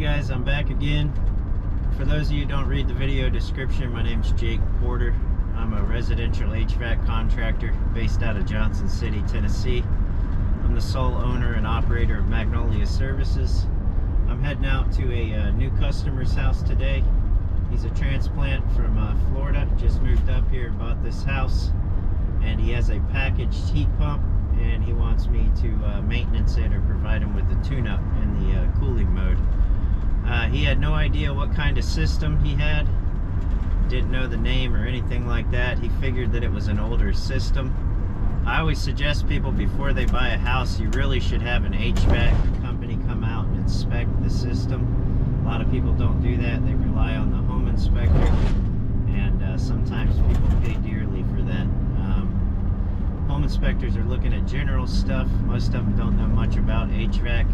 guys, I'm back again. For those of you who don't read the video description, my name's Jake Porter. I'm a residential HVAC contractor based out of Johnson City, Tennessee. I'm the sole owner and operator of Magnolia Services. I'm heading out to a new customer's house today. He's a transplant from Florida, just moved up here and bought this house, and he has a packaged heat pump, and he wants me to maintenance it or provide him with the tune-up in the cooling mode. He had no idea what kind of system he had, didn't know the name or anything like that. He figured that it was an older system. I always suggest people, before they buy a house, you really should have an HVAC company come out and inspect the system. A lot of people don't do that. They rely on the home inspector, and sometimes people pay dearly for that. Home inspectors are looking at general stuff. Most of them don't know much about HVAC,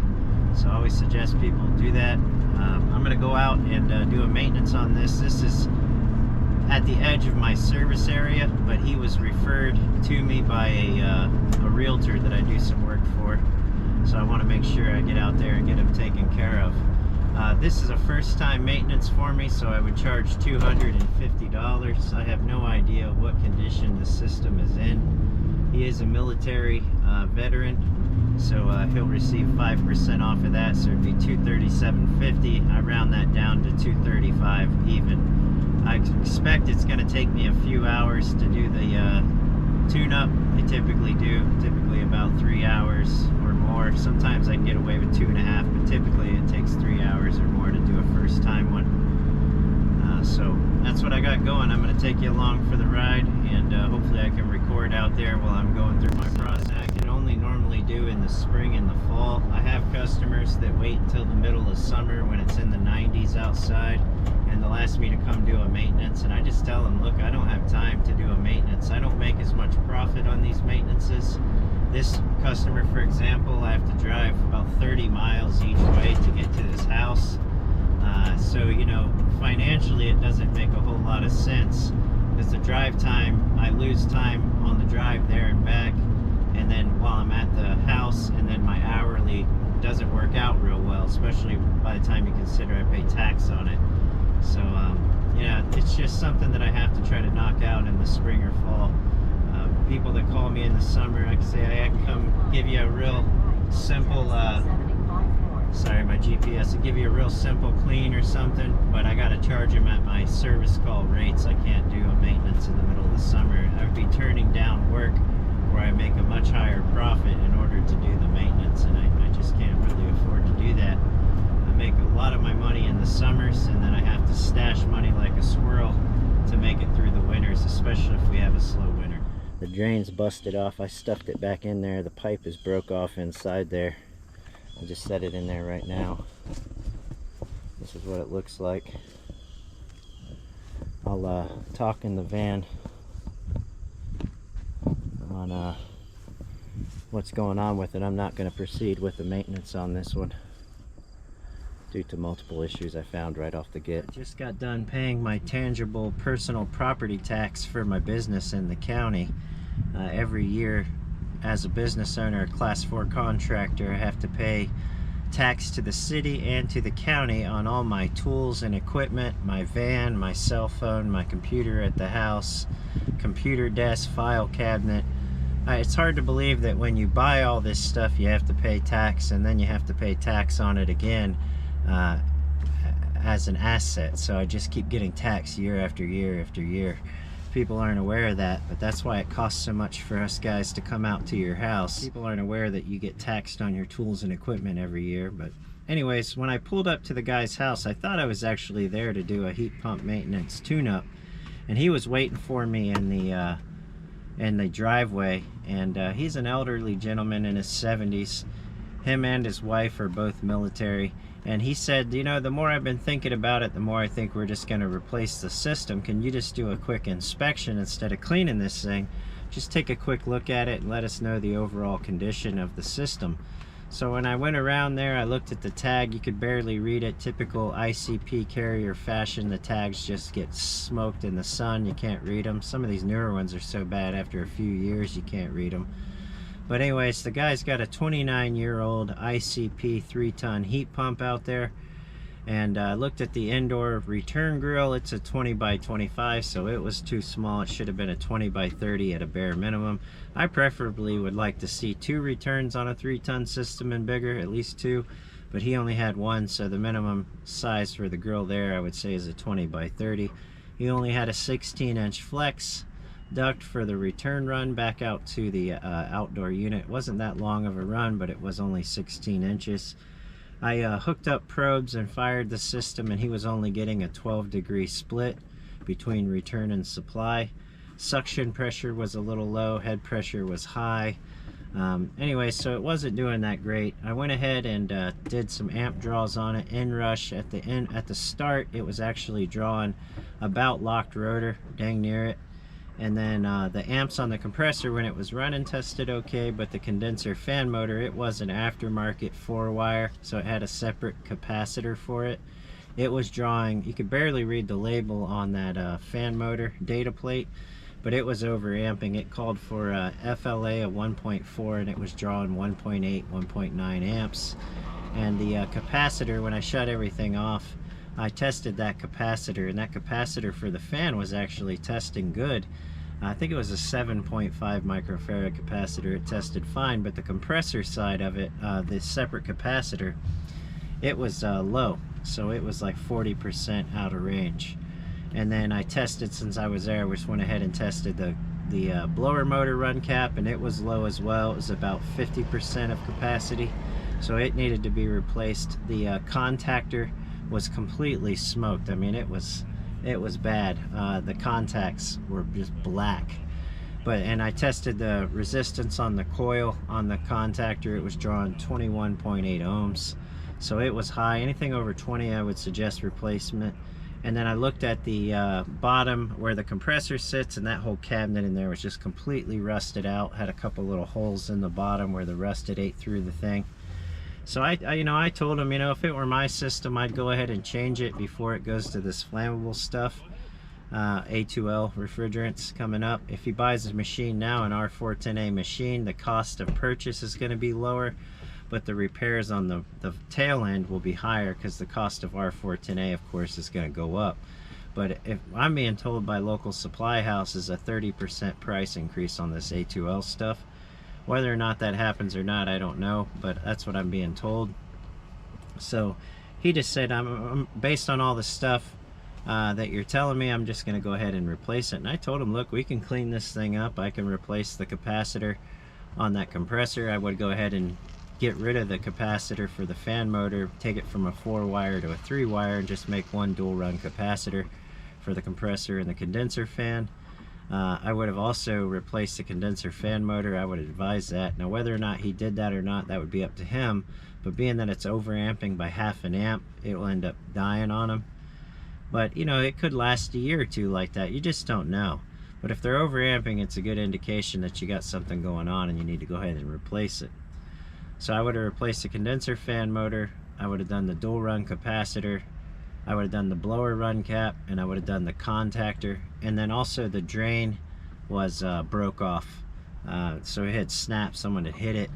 so I always suggest people do that. I'm going to go out and do a maintenance on this. This is at the edge of my service area, but he was referred to me by a realtor that I do some work for, so I want to make sure I get out there and get him taken care of. This is a first-time maintenance for me, so I would charge $250. I have no idea what condition the system is in. He is a military veteran, so he'll receive 5% off of that, so it'd be $237.50. I round that down to $235 even. I expect it's going to take me a few hours to do the tune-up. They typically about 3 hours or more. Sometimes I can get away with 2.5, but typically it takes 3 hours or more to do a first-time one. So that's what I got going. I'm going to take you along for the ride, and hopefully I can record out there while I'm going through my process. I can only normally do in the spring and the fall. I have customers that wait until the middle of summer when it's in the 90s outside, and they'll ask me to come do a maintenance, and I just tell them, look, I don't have time to do a maintenance. I don't make as much profit on these maintenances. This customer, for example, I have to drive about 30 miles each way to get to this house. So, you know, financially it doesn't make a whole lot of sense, because the drive time, I lose time on the drive there and back, and then while I'm at the house, and then my hourly doesn't work out real well, especially by the time you consider I pay tax on it. So, yeah, it's just something that I have to try to knock out in the spring or fall. People that call me in the summer, I can say I can come give you a real simple, sorry, my GPS, will give you a real simple clean or something, but I got to charge them at my service call rates. I can't do a maintenance in the middle of the summer. I would be turning down work where I make a much higher profit in order to do the maintenance, and I just can't really afford to do that. I make a lot of my money in the summers, and then I have to stash money like a squirrel to make it through the winters, especially if we have a slow winter. The drain's busted off. I stuffed it back in there. The pipe is broke off inside there. I'll just set it in there right now. This is what it looks like. I'll talk in the van on what's going on with it. I'm not going to proceed with the maintenance on this one due to multiple issues I found right off the get. I just got done paying my tangible personal property tax for my business in the county. Every year, as a business owner, a class 4 contractor, I have to pay tax to the city and to the county on all my tools and equipment, my van, my cell phone, my computer at the house, computer desk, file cabinet. It's hard to believe that when you buy all this stuff you have to pay tax, and then you have to pay tax on it again as an asset. So I just keep getting taxed year after year after year. People aren't aware of that, but that's why it costs so much for us guys to come out to your house. People aren't aware that you get taxed on your tools and equipment every year. But anyways, when I pulled up to the guy's house, I thought I was actually there to do a heat pump maintenance tune-up, and he was waiting for me in the driveway, and he's an elderly gentleman in his 70s. Him and his wife are both military, and he said, you know, the more I've been thinking about it, the more I think we're just going to replace the system. Can you just do a quick inspection instead of cleaning this thing? Just take a quick look at it and let us know the overall condition of the system. So when I went around there, I looked at the tag. You could barely read it. Typical ICP carrier fashion, the tags just get smoked in the sun. You can't read them. Some of these newer ones are so bad after a few years you can't read them. But anyways, the guy's got a 29-year-old ICP 3-ton heat pump out there, And I looked at the indoor return grill. It's a 20 by 25, so it was too small. It should have been a 20 by 30 at a bare minimum. I preferably would like to see 2 returns on a 3-ton system and bigger, at least 2, but he only had 1, so the minimum size for the grill there I would say is a 20 by 30. He only had a 16-inch flex duct for the return run back out to the outdoor unit. It wasn't that long of a run, but it was only 16 inches. I hooked up probes and fired the system, and he was only getting a 12-degree split between return and supply. Suction pressure was a little low, head pressure was high. Anyway, so it wasn't doing that great. I went ahead and did some amp draws on it. Inrush at the start, it was actually drawing about locked rotor, dang near it. And then the amps on the compressor when it was running tested okay, but the condenser fan motor, it was an aftermarket 4-wire, so it had a separate capacitor for it. It was drawing, you could barely read the label on that fan motor data plate, but it was overamping. It called for a FLA of 1.4 and it was drawing 1.8, 1.9 amps. And the capacitor, when I shut everything off, I tested that capacitor, and that capacitor for the fan was actually testing good. I think it was a 7.5 microfarad capacitor. It tested fine, but the compressor side of it, the separate capacitor, it was low, so it was like 40% out of range. And then I tested, since I was there, I just went ahead and tested the blower motor run cap, and it was low as well. It was about 50% of capacity, so it needed to be replaced. The contactor was completely smoked. I mean, it was bad. The contacts were just black. And I tested the resistance on the coil on the contactor. It was drawing 21.8 ohms, so it was high. Anything over 20 I would suggest replacement. And then I looked at the bottom where the compressor sits, and that whole cabinet in there was just completely rusted out. Had a couple little holes in the bottom where the rust had ate through the thing. So I told him, if it were my system, I'd go ahead and change it before it goes to this flammable stuff. A2L refrigerants coming up. If he buys a machine now, an R410A machine, the cost of purchase is going to be lower, but the repairs on the tail end will be higher because the cost of R410A, of course, is going to go up. But if I'm being told by local supply houses a 30% price increase on this A2L stuff. Whether or not that happens or not, I don't know, but that's what I'm being told. So he just said, I'm based on all the stuff that you're telling me, I'm just going to go ahead and replace it. And I told him, look, we can clean this thing up. I can replace the capacitor on that compressor. I would go ahead and get rid of the capacitor for the fan motor, take it from a 4-wire to a 3-wire, and just make one dual run capacitor for the compressor and the condenser fan. I would have also replaced the condenser fan motor. I would advise that. Now, whether or not he did that or not, that would be up to him. But being that it's overamping by half an amp, it will end up dying on him. But, it could last a year or two like that. You just don't know. But if they're overamping, it's a good indication that you got something going on and you need to go ahead and replace it. So I would have replaced the condenser fan motor. I would have done the dual run capacitor. I would have done the blower run cap, and I would have done the contactor, and then also the drain was broke off, so it had snapped. Someone had hit it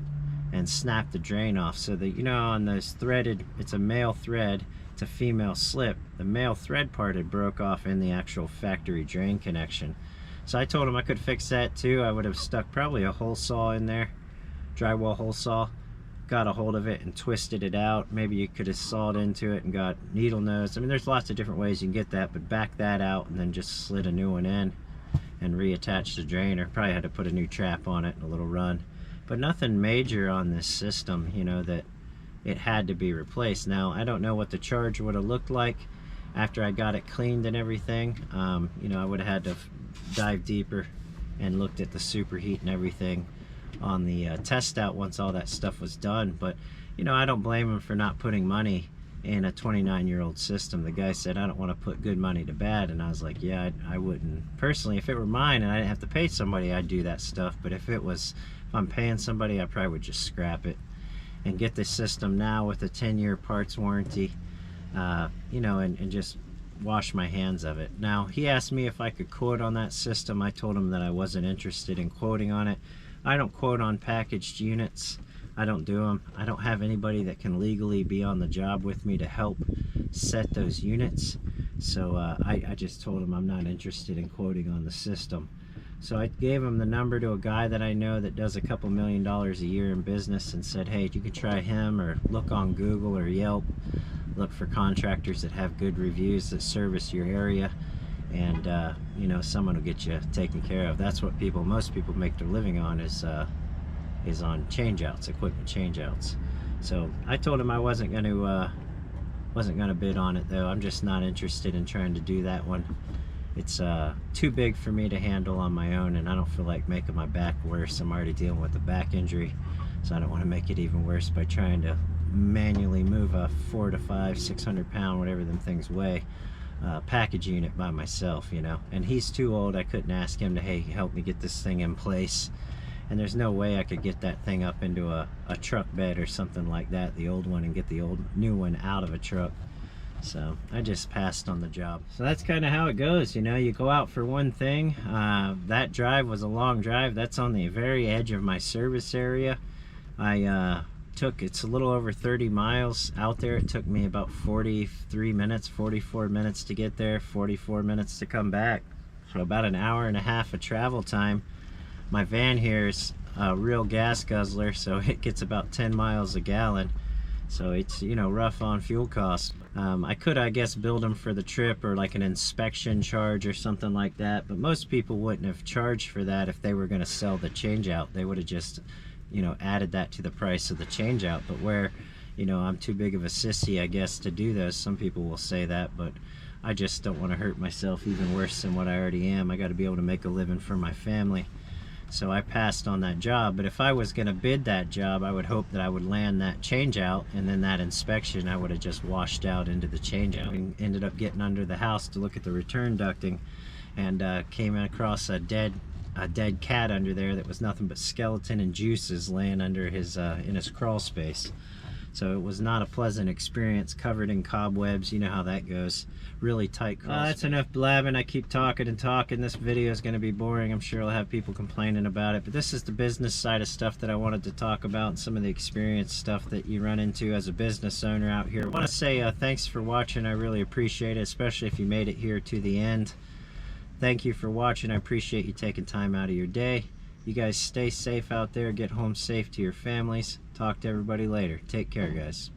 and snapped the drain off. So that, on those threaded, it's a male thread, it's a female slip, the male thread part had broke off in the actual factory drain connection. So I told him I could fix that too. I would have stuck probably a hole saw in there, drywall hole saw, got a hold of it and twisted it out. Maybe you could have sawed into it and got needle nose. I mean, there's lots of different ways you can get that, but back that out and then just slid a new one in and reattach the drainer. Probably had to put a new trap on it and a little run, but nothing major on this system, that it had to be replaced. Now, I don't know what the charge would have looked like after I got it cleaned and everything. I would have had to dive deeper and looked at the superheat and everything on the test out once all that stuff was done. But I don't blame him for not putting money in a 29-year-old system. The guy said, I don't want to put good money to bad, and I was like, yeah, I wouldn't personally. If it were mine and I didn't have to pay somebody, I'd do that stuff. But if I'm paying somebody, I probably would just scrap it and get this system now with a 10-year parts warranty, and just wash my hands of it. Now, he asked me if I could quote on that system. I told him that I wasn't interested in quoting on it. I don't quote on packaged units. I don't do them. I don't have anybody that can legally be on the job with me to help set those units. So I just told him I'm not interested in quoting on the system. So I gave him the number to a guy that I know that does a couple $1 million a year in business, and said, hey, you could try him, or look on Google or Yelp, look for contractors that have good reviews that service your area, and you know, someone will get you taken care of. That's what most people make their living on, is on changeouts, equipment changeouts. So I told him I wasn't going to bid on it, though. I'm just not interested in trying to do that one. It's too big for me to handle on my own, and I don't feel like making my back worse. I'm already dealing with a back injury, so I don't want to make it even worse by trying to manually move a 4 to 5, 600 pound, whatever them things weigh, package unit by myself, you know. And he's too old. I couldn't ask him to, hey, help me get this thing in place. And there's no way I could get that thing up into a truck bed or something like that, the old one, and get the new one out of a truck. So I just passed on the job. So that's kind of how it goes, you know. You go out for one thing. That drive was a long drive. That's on the very edge of my service area. It's a little over 30 miles out there. It took me about 43 minutes, 44 minutes to get there, 44 minutes to come back. So about an hour and a half of travel time. My van here is a real gas guzzler, so it gets about 10 miles a gallon. So it's, you know, rough on fuel costs. I could, I guess, build them for the trip, or like an inspection charge or something like that, but most people wouldn't have charged for that if they were going to sell the changeout. They would have just, you know, added that to the price of the changeout. But where, you know, I'm too big of a sissy, I guess, to do those. Some people will say that, but I just don't want to hurt myself even worse than what I already am. I got to be able to make a living for my family. So I passed on that job. But if I was going to bid that job, I would hope that I would land that changeout, and then that inspection I would have just washed out into the changeout. And ended up getting under the house to look at the return ducting, and came across a dead cat under there that was nothing but skeleton and juices laying under his in his crawl space. So it was not a pleasant experience, covered in cobwebs. You know how that goes. Really tight crawl space. That's enough blabbing. I keep talking and talking. This video is going to be boring. I'm sure I'll have people complaining about it. But this is the business side of stuff that I wanted to talk about, and some of the experience stuff that you run into as a business owner out here. I want to say thanks for watching. I really appreciate it, especially if you made it here to the end. Thank you for watching. I appreciate you taking time out of your day. You guys stay safe out there. Get home safe to your families. Talk to everybody later. Take care, guys.